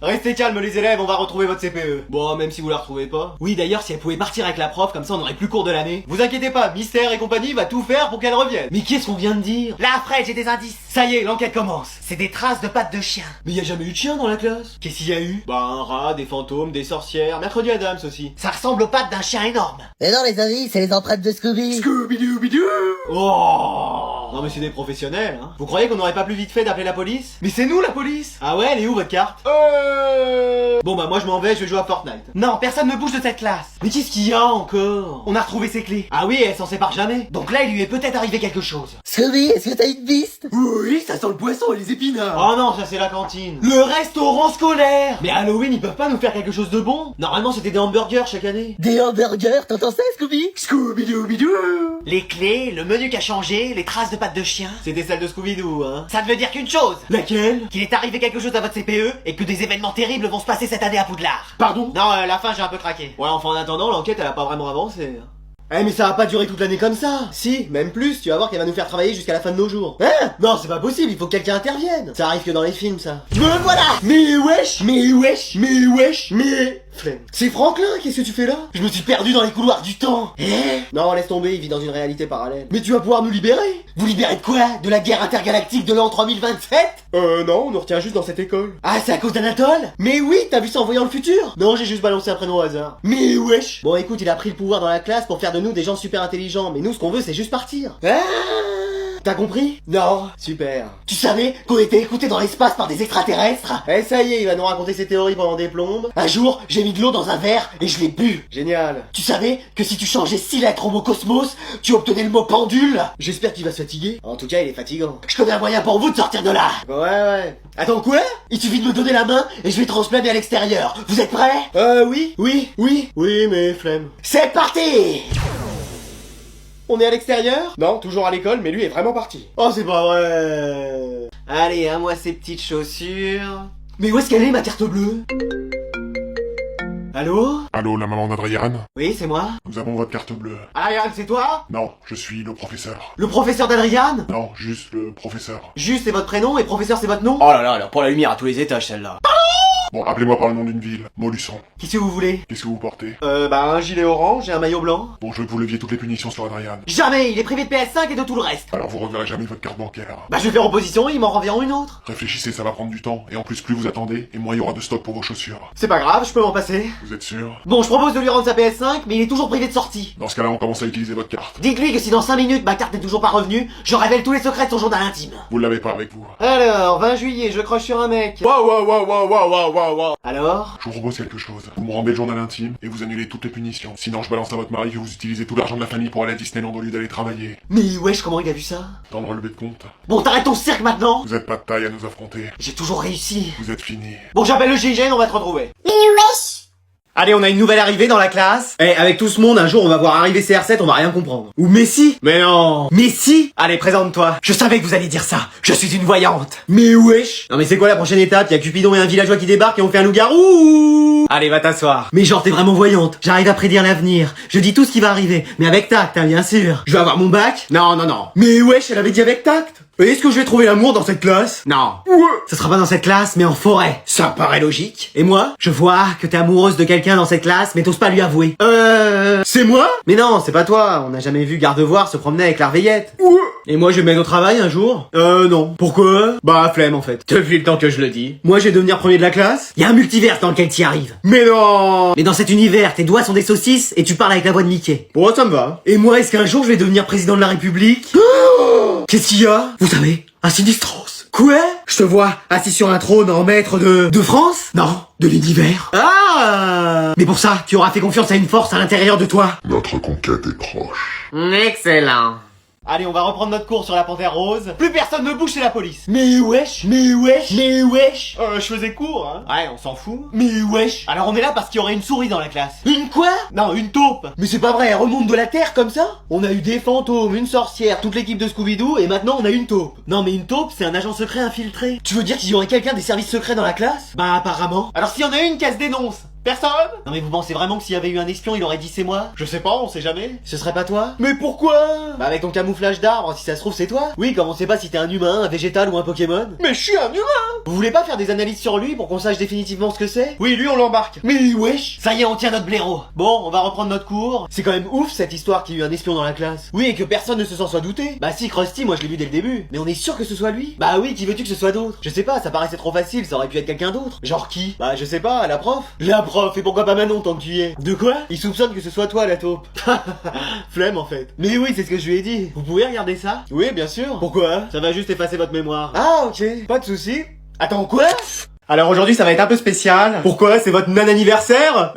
Restez calmes les élèves, on va retrouver votre CPE. Bon, même si vous la retrouvez pas. Oui, d'ailleurs, si elle pouvait partir avec la prof, comme ça on aurait plus cours de l'année. Vous inquiétez pas, Mystère et compagnie va tout faire pour qu'elle revienne. Mais qu'est-ce qu'on vient de dire? Là, Fred, j'ai des indices. Ça y est, l'enquête commence. C'est des traces de pattes de chien. Mais y a jamais eu de chien dans la classe. Qu'est-ce qu'il y a eu? Bah, un rat, des fantômes, des sorcières, mercredi Adams aussi. Ça ressemble aux pattes d'un chien énorme. Mais non les amis, c'est les empreintes de Scooby. Scooby-Doo-Bidoo. Oh. Non mais c'est des professionnels, hein. Vous croyez qu'on aurait pas plus vite fait d'appeler la police? Mais c'est nous la police. Ah ouais, elle est où votre carte? Bon bah moi je m'en vais, je vais jouer à Fortnite. Non, personne ne bouge de cette classe. Mais qu'est-ce qu'il y a encore? On a retrouvé ses clés. Ah oui, elle s'en sépare jamais. Donc là, il lui est peut-être arrivé quelque chose. Scooby, est-ce que t'as une piste? Oui, ça sent le poisson et les épinards. Oh non, ça c'est la cantine. Le restaurant scolaire. Mais Halloween, ils peuvent pas nous faire quelque chose de bon? Normalement, c'était des hamburgers chaque année. Des hamburgers, t'entends ça Scooby? Scooby-Doo-Bidoo. Les clés, le menu qui a changé, les traces de pattes de chien. C'était celle de Scooby-Doo, hein. Ça ne veut dire qu'une chose. Laquelle? Qu'il est arrivé quelque chose à votre CPE et que des événements terribles vont se passer cette année à Poudlard. Pardon? Non, la fin, j'ai un peu craqué. Ouais, enfin en attendant, l'enquête elle a pas vraiment avancé. Eh mais ça va pas durer toute l'année comme ça. Si, même plus, tu vas voir qu'elle va nous faire travailler jusqu'à la fin de nos jours. Hein? Non, c'est pas possible, il faut que quelqu'un intervienne. Ça arrive que dans les films, ça. Me voilà. Mais wesh. Flemme. C'est Franklin, qu'est-ce que tu fais là? Je me suis perdu dans les couloirs du temps. Non, laisse tomber, il vit dans une réalité parallèle. Mais tu vas pouvoir nous libérer. Vous libérez de quoi? De la guerre intergalactique de l'an 3027? Non, on nous retient juste dans cette école. Ah, c'est à cause d'Anatole? Mais oui, t'as vu ça en voyant le futur? Non, j'ai juste balancé un prénom au hasard. Mais wesh. Bon écoute, il a pris le pouvoir dans la classe pour faire de nous des gens super intelligents, mais nous ce qu'on veut c'est juste partir. T'as compris? Non. Super. Tu savais qu'on était écoutés dans l'espace par des extraterrestres? Eh ça y est, il va nous raconter ses théories pendant des plombes. Un jour, j'ai mis de l'eau dans un verre et je l'ai bu. Génial. Tu savais que si tu changeais 6 lettres au mot cosmos, tu obtenais le mot pendule? J'espère qu'il va se fatiguer. En tout cas, il est fatigant. Je connais un moyen pour vous de sortir de là. Ouais. Attends, quoi? Il suffit de me donner la main et je vais transplaner à l'extérieur. Vous êtes prêts? Oui, mais flemme. C'est parti! On est à l'extérieur? Non, toujours à l'école, mais lui est vraiment parti. Oh, c'est pas vrai. Allez, à moi ces petites chaussures. Mais où est-ce qu'elle est, ma carte bleue? Allô? Allô, la maman d'Adriane? Oui, c'est moi. Nous avons votre carte bleue. Ariane, c'est toi? Non, je suis le professeur. Le professeur d'Adriane? Non, juste le professeur. Juste c'est votre prénom et professeur c'est votre nom? Oh là là, alors pour la lumière à tous les étages celle-là. Bon, appelez-moi par le nom d'une ville, Molusson. Qu'est-ce que vous voulez? Qu'est-ce que vous portez? Un gilet orange et un maillot blanc. Bon, je veux que vous leviez toutes les punitions sur Adriane. Jamais, il est privé de PS5 et de tout le reste. Alors vous reverrez jamais votre carte bancaire. Bah je vais faire opposition et ils m'en renverront une autre. Réfléchissez, ça va prendre du temps. Et en plus, plus vous attendez, et moins il y aura de stock pour vos chaussures. C'est pas grave, je peux m'en passer. Vous êtes sûr? Bon, je propose de lui rendre sa PS5, mais il est toujours privé de sortie. Dans ce cas-là, on commence à utiliser votre carte. Dites-lui que si dans 5 minutes ma carte n'est toujours pas revenue, je révèle tous les secrets de son journal intime. Vous l'avez pas avec vous. Alors, 20 juillet, je croche sur un mec. Wow. Alors? Je vous propose quelque chose. Vous me rendez le journal intime, et vous annulez toutes les punitions. Sinon, je balance à votre mari que vous utilisez tout l'argent de la famille pour aller à Disneyland au lieu d'aller travailler. Mais wesh, comment il a vu ça? Dans le relevé de compte. Bon, t'arrêtes ton cirque maintenant. Vous êtes pas de taille à nous affronter. J'ai toujours réussi. Vous êtes fini. Bon, j'appelle le GIGN, on va te retrouver. Mais wesh. Allez, on a une nouvelle arrivée dans la classe. Avec tout ce monde, un jour on va voir arriver CR7, on va rien comprendre. Ou Messi? Mais non. Messi? Allez, présente-toi. Je savais que vous alliez dire ça. Je suis une voyante. Mais wesh. Non mais c'est quoi la prochaine étape? Y'a Cupidon et un villageois qui débarquent et on fait un loup-garou. Allez, va t'asseoir. Mais genre, t'es vraiment voyante. J'arrive à prédire l'avenir. Je dis tout ce qui va arriver. Mais avec tact, hein, bien sûr. Je vais avoir mon bac? Non. Mais wesh, elle avait dit avec tact. Est-ce que je vais trouver l'amour dans cette classe? Non. Ça sera pas dans cette classe, mais en forêt. Ça paraît logique. Et moi? Je vois que t'es amoureuse de quelqu'un dans cette classe, mais t'oses pas lui avouer. C'est moi? Mais non, c'est pas toi. On n'a jamais vu Gardevoir se promener avec l'Arveillette. Et moi, je vais me mettre au travail un jour? Non. Pourquoi? Bah, flemme en fait. Depuis le temps que je le dis. Moi, je vais devenir premier de la classe? Y a un multivers dans lequel t'y arrives. Mais non! Mais dans cet univers, tes doigts sont des saucisses et tu parles avec la voix de Mickey. Bon, ça me va. Et moi, est-ce qu'un jour je vais devenir président de la République? Qu'est-ce qu'il y a? Vous savez, un Sinistros. Quoi? Je te vois assis sur un trône en maître De France? Non. De l'univers. Ah! Mais pour ça, tu auras fait confiance à une force à l'intérieur de toi. Notre conquête est proche. Excellent. Allez, on va reprendre notre cours sur la panthère rose. Plus personne ne bouge, c'est la police. Mais wesh. Je faisais cours, hein. Ouais, on s'en fout. Mais wesh. Alors on est là parce qu'il y aurait une souris dans la classe. Une quoi? Non, une taupe. Mais c'est pas vrai, elle remonte de la terre comme ça? On a eu des fantômes, une sorcière, toute l'équipe de Scooby-Doo, et maintenant on a une taupe. Non mais une taupe, c'est un agent secret infiltré. Tu veux dire qu'il y aurait quelqu'un des services secrets dans la classe? Bah apparemment. Alors s'il y en a une qui se dénonce. Personne? Non mais vous pensez vraiment que s'il y avait eu un espion, il aurait dit c'est moi? Je sais pas, on sait jamais. Ce serait pas toi? Mais pourquoi? Bah avec ton camouflage d'arbre, si ça se trouve c'est toi. Oui, comme on sait pas si t'es un humain, un végétal ou un Pokémon. Mais je suis un humain! Vous voulez pas faire des analyses sur lui pour qu'on sache définitivement ce que c'est? Oui, lui on l'embarque. Mais wesh! Ça y est, on tient notre blaireau. Bon, on va reprendre notre cours. C'est quand même ouf cette histoire qu'il y a eu un espion dans la classe. Oui, et que personne ne se s'en soit douté. Bah si, Krusty, moi je l'ai vu dès le début. Mais on est sûr que ce soit lui? Bah oui, qui veux-tu que ce soit d'autre? Je sais pas, ça paraissait trop facile, ça aurait pu être quelqu'un d'autre. Genre qui? Bah je sais pas, la prof? La prof, et pourquoi pas Manon tant que tu y es? De quoi? Il soupçonne que ce soit toi la taupe. Flemme en fait. Mais oui, c'est ce que je lui ai dit. Vous pouvez regarder ça? Oui, bien sûr. Pourquoi? Ça va juste effacer votre mémoire. Ah ok, pas de soucis. Attends, quoi? Alors aujourd'hui ça va être un peu spécial. Pourquoi? C'est votre non-anniversaire?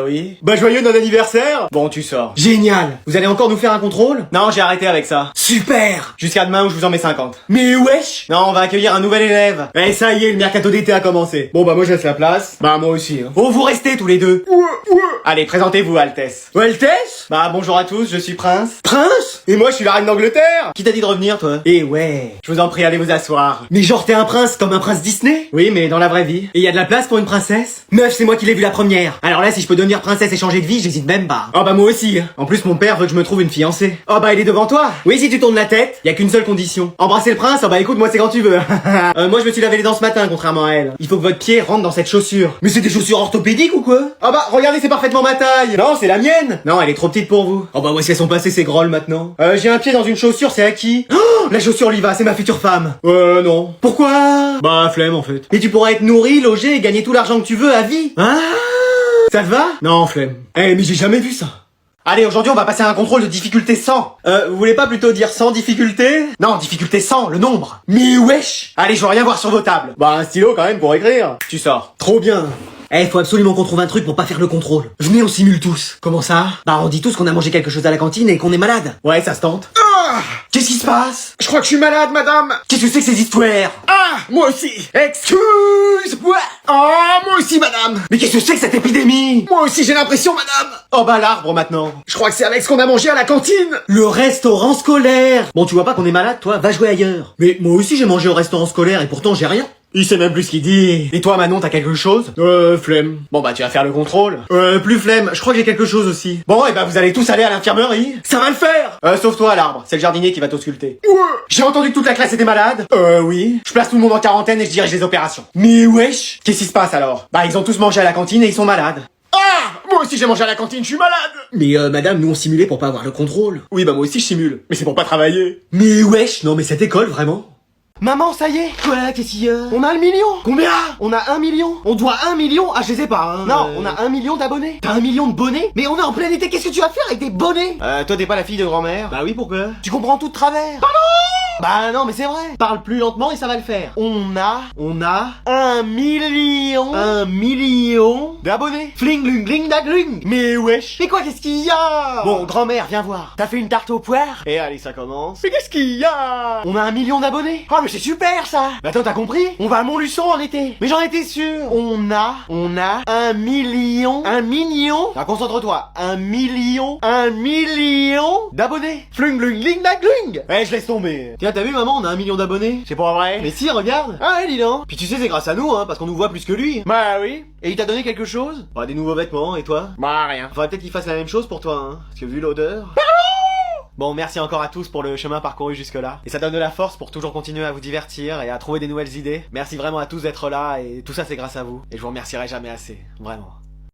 Oui. Bah joyeux non-anniversaire. Bon, tu sors. Génial. Vous allez encore nous faire un contrôle? Non, j'ai arrêté avec ça. Super. Jusqu'à demain où je vous en mets 50. Mais wesh. Non, on va accueillir un nouvel élève. Eh ça y est, le mercato d'été a commencé. Bon bah moi je laisse la place. Bah moi aussi. Hein. Oh, vous restez tous les deux. Allez, présentez-vous Altesse. Altesse? Bah bonjour à tous, je suis Prince. Prince? Et moi je suis la reine d'Angleterre. Qui t'a dit de revenir toi? Eh ouais. Je vous en prie, allez vous asseoir. Mais genre t'es un prince comme un prince Disney? Oui, mais dans la vraie vie. Et y a de la place pour une princesse? Meuf, c'est moi qui l'ai vu la première. Alors là, si je peux devenir princesse et changer de vie, j'hésite même pas. Oh bah moi aussi. En plus, mon père veut que je me trouve une fiancée. Oh bah elle est devant toi. Oui, si tu tournes la tête, y a qu'une seule condition. Embrasser le prince. Oh bah écoute, moi c'est quand tu veux. Moi je me suis lavé les dents ce matin, contrairement à elle. Il faut que votre pied rentre dans cette chaussure. Mais c'est des chaussures orthopédiques ou quoi? Oh bah regardez, c'est parfaitement ma taille. Non, c'est la mienne. Non, elle est trop petite pour vous. Oh bah où est-ce qu'elles sont passées ces grolles maintenant? J'ai un pied dans une chaussure, c'est à qui? Oh, la chaussure Liva, c'est ma future femme. Non. Pourquoi? Bah flemme en fait. Mais tu pourras être nourri, logé et gagner tout l'argent que tu veux à vie. Ah, ça te va? Non, flemme. Eh mais j'ai jamais vu ça. Allez, aujourd'hui on va passer à un contrôle de difficulté 100. Vous voulez pas plutôt dire 100 difficulté? Non, difficulté 100, le nombre. Mais wesh. Allez, je veux rien voir sur vos tables. Bah un stylo quand même pour écrire. Tu sors. Trop bien. Eh, faut absolument qu'on trouve un truc pour pas faire le contrôle. Venez, on simule tous. Comment ça? Bah on dit tous qu'on a mangé quelque chose à la cantine et qu'on est malade. Ouais, ça se tente. Qu'est-ce qui se passe? Je crois que je suis malade, madame. Qu'est-ce que c'est que ces histoires? Ah, moi aussi. Excuse-moi. Ah, moi aussi, madame. Mais qu'est-ce que c'est que cette épidémie? Moi aussi, j'ai l'impression, madame. Oh bah l'arbre maintenant. Je crois que c'est avec ce qu'on a mangé à la cantine. Le restaurant scolaire. Bon, tu vois pas qu'on est malade, toi? Va jouer ailleurs. Mais moi aussi, j'ai mangé au restaurant scolaire et pourtant j'ai rien. Il sait même plus ce qu'il dit. Et toi, Manon, t'as quelque chose? Flemme. Bon bah tu vas faire le contrôle. Plus flemme. Je crois que j'ai quelque chose aussi. Bon, et bah vous allez tous aller à l'infirmerie. Ça va le faire. Sauf toi, l'arbre. C'est le jardinier qui va t'ausculter. J'ai entendu que toute la classe était malade. Oui. Je place tout le monde en quarantaine et je dirige les opérations. Mais wesh. Qu'est-ce qui se passe alors? Bah ils ont tous mangé à la cantine et ils sont malades. Ah! Moi aussi j'ai mangé à la cantine, je suis malade! Mais madame, nous on simulait pour pas avoir le contrôle. Oui, bah moi aussi je simule. Mais c'est pour pas travailler. Mais wesh, non mais cette école, vraiment? Maman, ça y est. Quoi? Qu'est-ce qu'il y a? On a le million. Combien? On a 1 million. On doit 1 million. Ah, je sais pas, hein. Non, on a 1 million d'abonnés. T'as 1 million de bonnets? Mais on est en plein été, qu'est-ce que tu vas faire avec des bonnets? Toi t'es pas la fille de grand-mère? Bah oui, pourquoi? Tu comprends tout de travers. Pardon? Bah non, mais c'est vrai. Parle plus lentement et ça va le faire. On a 1 million. 1 million d'abonnés. Fling, lung, gling, dagling. Mais wesh. Mais quoi, qu'est-ce qu'il y a? Bon, grand-mère, viens voir. T'as fait une tarte aux poires? Et allez, ça commence. Mais qu'est-ce qu'il y a? On a 1 million d'abonnés. Oh, mais c'est super, ça. Mais attends, t'as compris? On va à Montluçon en été. Mais j'en étais sûr. On a 1 million. 1 million. Ah, concentre-toi. 1 million d'abonnés. Flung, lung, gling, dagling. Eh, je laisse tomber. Tiens, t'as vu maman, on a 1 million d'abonnés. C'est pas vrai. Mais si, regarde. Ah ouais, dis donc. Puis tu sais, c'est grâce à nous, hein, parce qu'on nous voit plus que lui. Bah oui. Et il t'a donné quelque chose? Bah des nouveaux vêtements, et toi? Bah rien. Faudrait peut-être qu'il fasse la même chose pour toi, hein. Parce que vu l'odeur... Bon, merci encore à tous pour le chemin parcouru jusque-là. Et ça donne de la force pour toujours continuer à vous divertir et à trouver des nouvelles idées. Merci vraiment à tous d'être là, et tout ça c'est grâce à vous. Et je vous remercierai jamais assez. Vraiment.